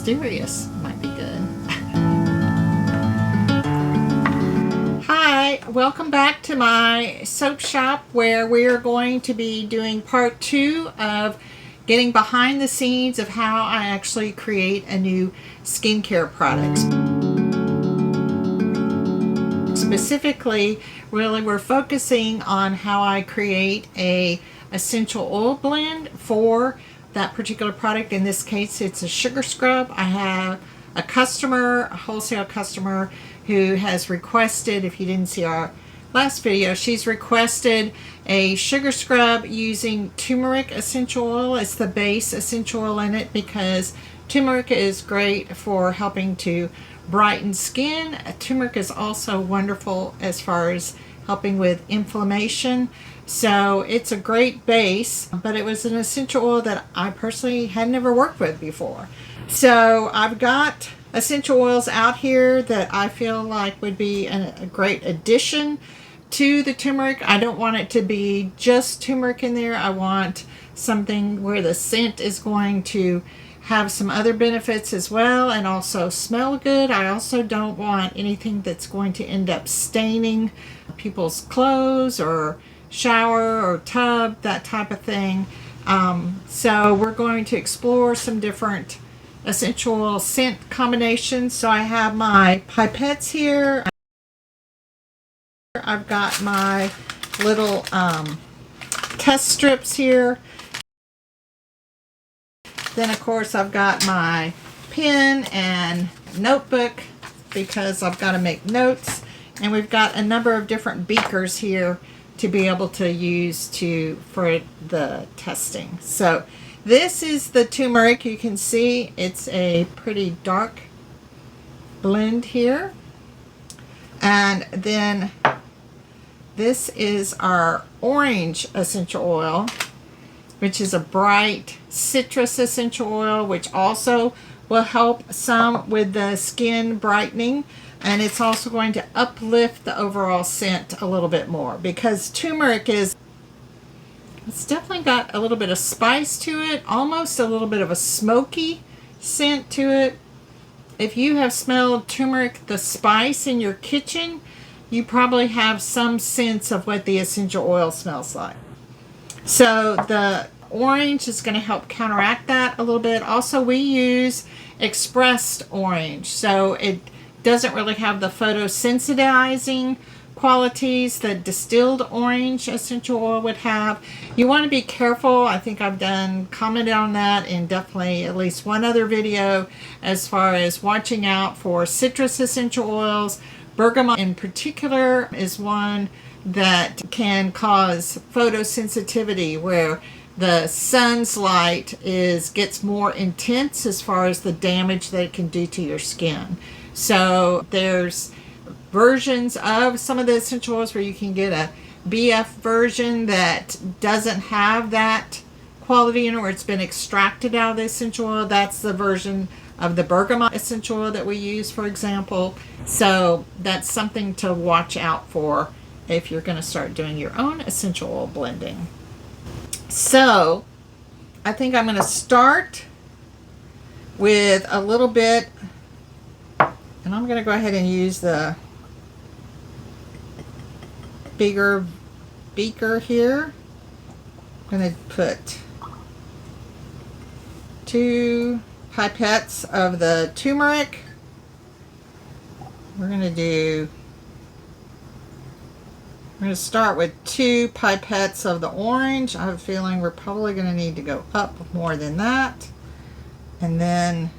mysterious might be good. Hi, welcome back to my soap shop where we are going to be doing part 2 of getting behind the scenes of how I actually create a new skincare product. Specifically, really we're focusing on how I create a essential oil blend for that particular product. In this case, it's a sugar scrub. I have a customer, a wholesale customer, who has requested, if you didn't see our last video, she's requested a sugar scrub using turmeric essential oil. It's the base essential oil in it because turmeric is great for helping to brighten skin. Turmeric is also wonderful as far as helping with inflammation. So it's a great base, but it was an essential oil that I personally had never worked with before. So I've got essential oils out here that I feel like would be a great addition to the turmeric. I don't want it to be just turmeric in there. I want something where the scent is going to have some other benefits as well and also smell good. I also don't want anything that's going to end up staining people's clothes or shower or tub, that type of thing. So we're going to explore some different essential oil scent combinations. So I have my pipettes here. I've got my little test strips here. Then of course I've got my pen and notebook because I've got to make notes. And we've got a number of different beakers here to be able to use for the testing. So this is the turmeric. You can see it's a pretty dark blend here. And then this is our orange essential oil, which is a bright citrus essential oil, which also will help some with the skin brightening. And it's also going to uplift the overall scent a little bit more because turmeric it's definitely got a little bit of spice to it, almost a little bit of a smoky scent to it. If you have smelled turmeric, the spice in your kitchen, you probably have some sense of what the essential oil smells like. So the orange is going to help counteract that a little bit. Also, we use expressed orange, so it doesn't really have the photosensitizing qualities that distilled orange essential oil would have. You want to be careful. I think I've commented on that in definitely at least one other video as far as watching out for citrus essential oils. Bergamot in particular is one that can cause photosensitivity where the sun's light gets more intense as far as the damage that it can do to your skin. So there's versions of some of the essential oils where you can get a BF version that doesn't have that quality in it, where it's been extracted out of the essential oil. That's the version of the bergamot essential oil that we use, for example. So that's something to watch out for if you're going to start doing your own essential oil blending. So I think I'm going to start with a little bit, and I'm going to go ahead and use the bigger beaker here. I'm going to put 2 pipettes of the turmeric. We're going to start with 2 pipettes of the orange. I have a feeling we're probably going to need to go up more than that. And then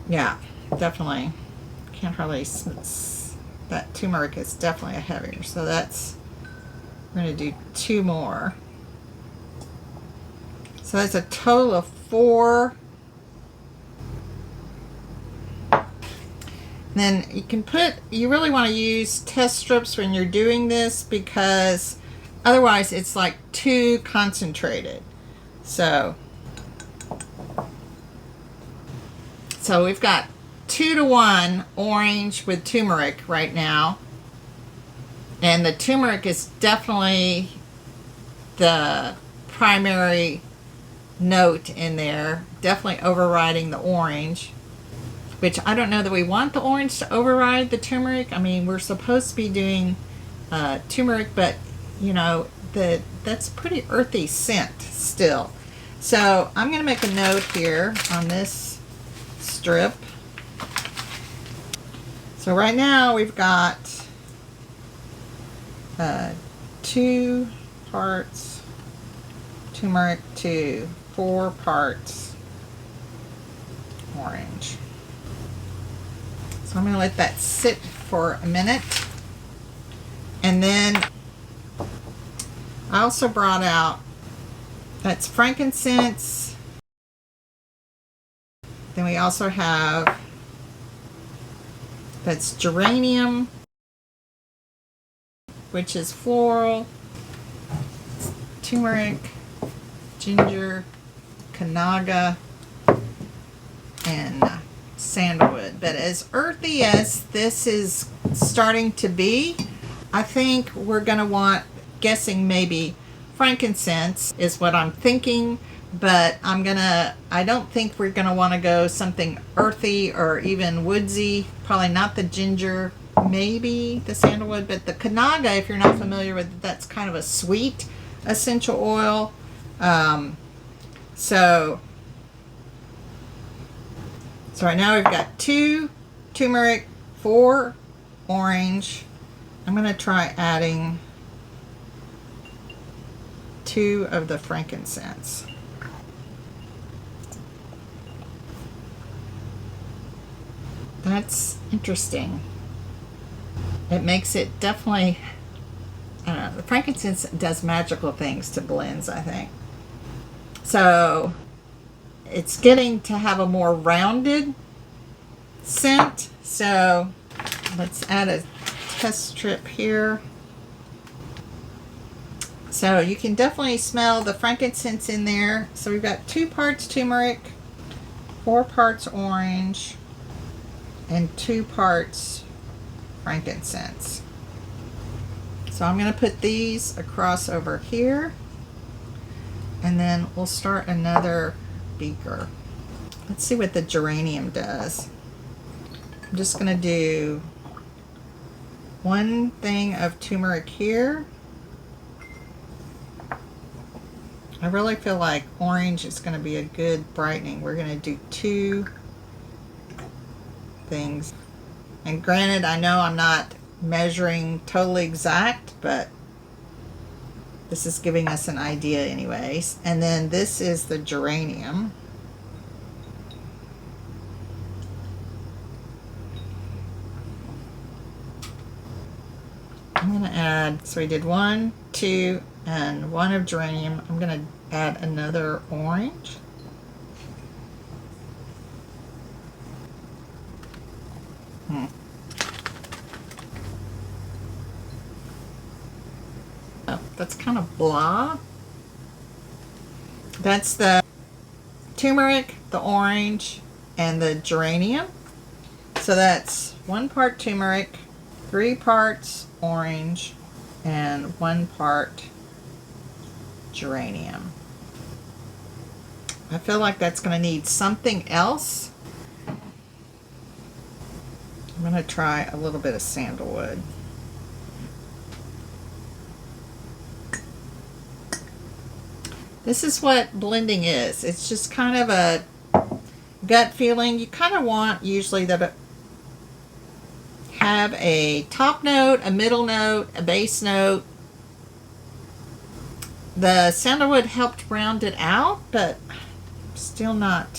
yeah, definitely can't hardly, that turmeric is definitely a heavier. So that's, I'm going to do 2 more. So that's a total of 4. And then you really want to use test strips when you're doing this because otherwise it's like too concentrated. So we've got 2-to-1 orange with turmeric right now. And the turmeric is definitely the primary note in there, definitely overriding the orange, which I don't know that we want the orange to override the turmeric. I mean, we're supposed to be doing turmeric, but you know, that's pretty earthy scent still. So I'm going to make a note here on this strip. So right now we've got 2 parts turmeric to 4 parts orange. So I'm going to let that sit for a minute. And then I also brought out, that's frankincense. Then we also have, that's geranium, which is floral, turmeric, ginger, kanaga, and sandalwood. But as earthy as this is starting to be, I think we're going to want, guessing maybe frankincense is what I'm thinking, but I don't think we're gonna want to go something earthy or even woodsy. Probably not the ginger, maybe the sandalwood, but the kanaga, if you're not familiar with it, that's kind of a sweet essential oil. So right now we've got 2 turmeric, 4 orange. I'm going to try adding 2 of the frankincense. That's interesting. It makes it definitely, I don't know, the frankincense does magical things to blends, I think. So it's getting to have a more rounded scent. So let's add a test strip here. So you can definitely smell the frankincense in there. So we've got 2 parts turmeric, 4 parts orange, and 2 parts frankincense. So I'm going to put these across over here, and then we'll start another beaker. Let's see what the geranium does. I'm just going to do 1 thing of turmeric here. I really feel like orange is going to be a good brightening. We're going to do 2 things. And granted, I know I'm not measuring totally exact, but this is giving us an idea anyways. And then this is the geranium. I'm going to add, so we did 1, 2, and 1 of geranium. I'm going to add another orange. Oh, that's kind of blah. That's the turmeric, the orange, and the geranium. So that's 1 part turmeric, 3 parts orange, and 1 part geranium. I feel like that's going to need something else. I'm going to try a little bit of sandalwood. This is what blending is. It's just kind of a gut feeling. You kind of want usually that have a top note, a middle note, a base note. The sandalwood helped round it out, but still not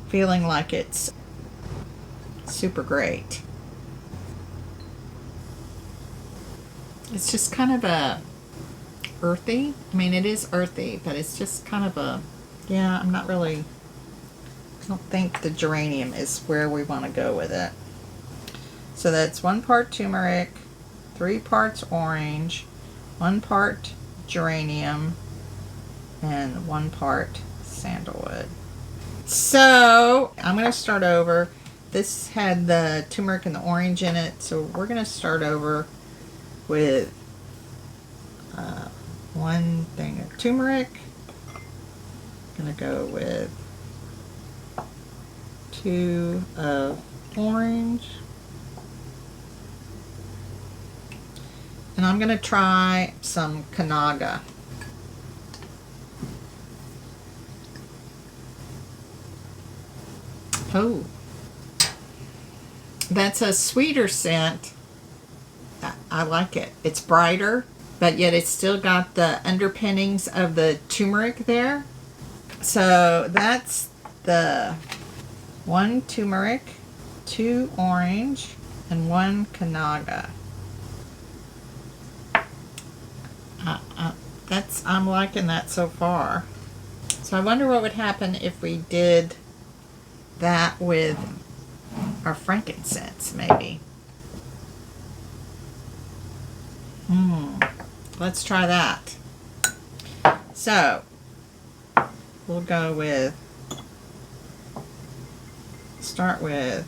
feeling like it's super great. It's just kind of a earthy. I mean, it is earthy, but it's just kind of a, yeah, I'm not really, I don't think the geranium is where we want to go with it. So that's 1 part turmeric, 3 parts orange, 1 part geranium, and 1 part sandalwood. So I'm going to start over. This had the turmeric and the orange in it, so we're going to start over with 1 thing of turmeric, I'm gonna go with 2 of orange. And I'm gonna try some Kanaga. Oh, that's a sweeter scent. I like it. It's brighter, but yet it's still got the underpinnings of the turmeric there. So that's the 1 turmeric, 2 orange, and 1 Kanaga. I'm liking that so far. So I wonder what would happen if we did that with our frankincense, maybe. Let's try that. So we'll go with, start with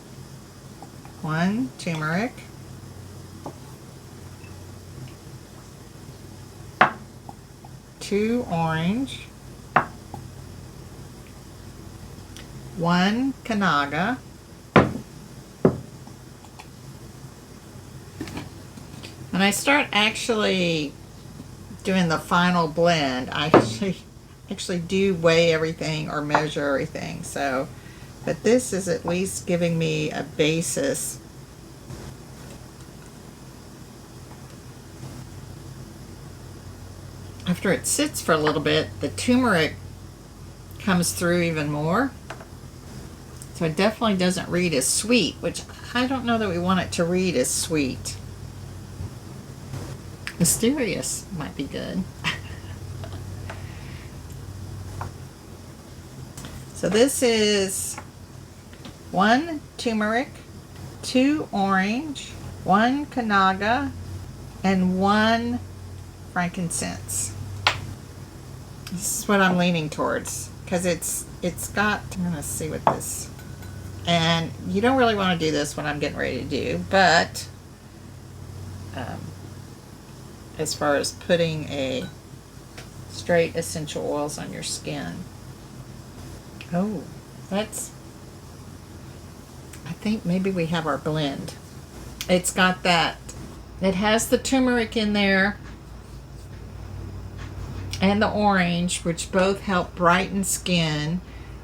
1 turmeric, 2 orange, 1 Kanaga, when I start actually doing the final blend, I actually do weigh everything or measure everything. So, but this is at least giving me a basis. After it sits for a little bit, the turmeric comes through even more. So it definitely doesn't read as sweet, which I don't know that we want it to read as sweet. Mysterious might be good. So this is 1 turmeric, 2 orange, 1 Kanaga, and 1 frankincense. This is what I'm leaning towards, because it's got, I'm gonna see what this, and you don't really want to do this when I'm getting ready to do, but as far as putting a straight essential oils on your skin. Oh, that's, I think maybe we have our blend. It's got that, it has the turmeric in there and the orange, which both help brighten skin.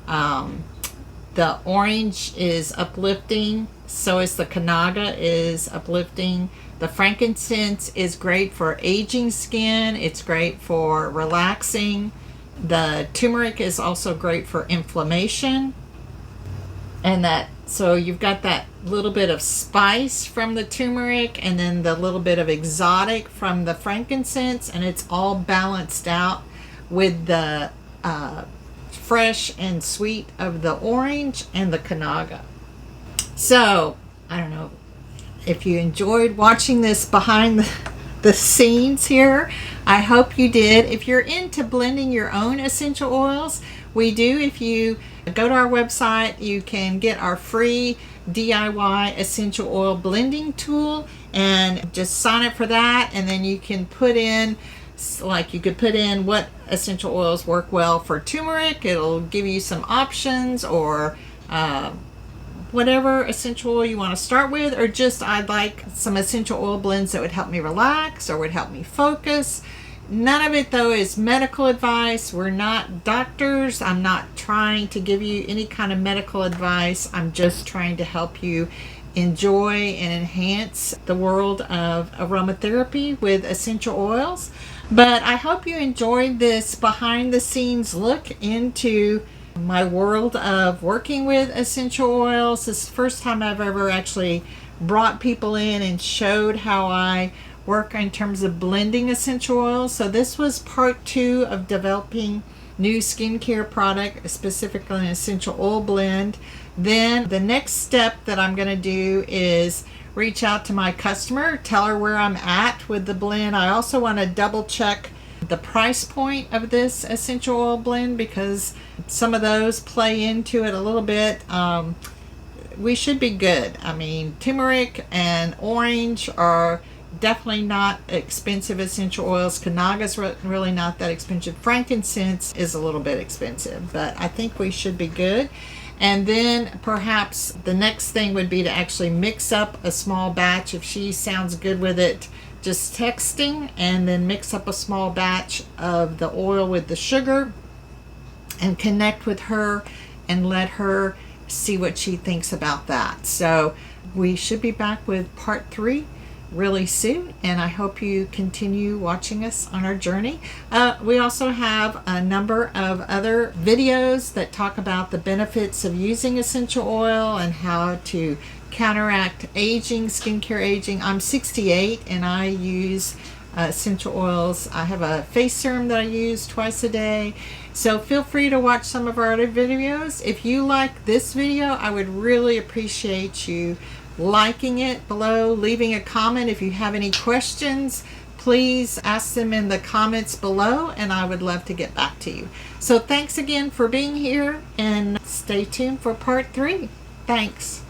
The orange is uplifting, so is the Kanaga is uplifting. The frankincense is great for aging skin. It's great for relaxing. The turmeric is also great for inflammation. And that, so you've got that little bit of spice from the turmeric and then the little bit of exotic from the frankincense, and it's all balanced out with the fresh and sweet of the orange and the Kanaga. So, I don't know if you enjoyed watching this behind the scenes here. I hope you did. If you're into blending your own essential oils, we do. If you go to our website, you can get our free DIY essential oil blending tool and just sign up for that, and then you can put in, like, you could put in what essential oils work well for turmeric. It'll give you some options, or whatever essential oil you want to start with, or just I'd like some essential oil blends that would help me relax or would help me focus. None of it though is medical advice. We're not doctors. I'm not trying to give you any kind of medical advice. I'm just trying to help you enjoy and enhance the world of aromatherapy with essential oils. But I hope you enjoyed this behind the scenes look into my world of working with essential oils. This is the first time I've ever actually brought people in and showed how I work in terms of blending essential oils. So this was part 2 of developing new skincare product, specifically an essential oil blend. Then the next step that I'm going to do is reach out to my customer, tell her where I'm at with the blend. I also want to double check the price point of this essential oil blend, because some of those play into it a little bit. We should be good. I mean, turmeric and orange are Definitely not expensive essential oils. Kanaga's really not that expensive. Frankincense is a little bit expensive, but I think we should be good. And then perhaps the next thing would be to actually mix up a small batch. If she sounds good with it, just texting, and then mix up a small batch of the oil with the sugar and connect with her and let her see what she thinks about that. So we should be back with part 3 really soon, and I hope you continue watching us on our journey. We also have a number of other videos that talk about the benefits of using essential oil and how to counteract aging, skincare aging. I'm 68 and I use essential oils. I have a face serum that I use twice a day. So feel free to watch some of our other videos. If you like this video, I would really appreciate you liking it below, leaving a comment. If you have any questions, please ask them in the comments below, and I would love to get back to you. So thanks again for being here, and stay tuned for part 3. Thanks.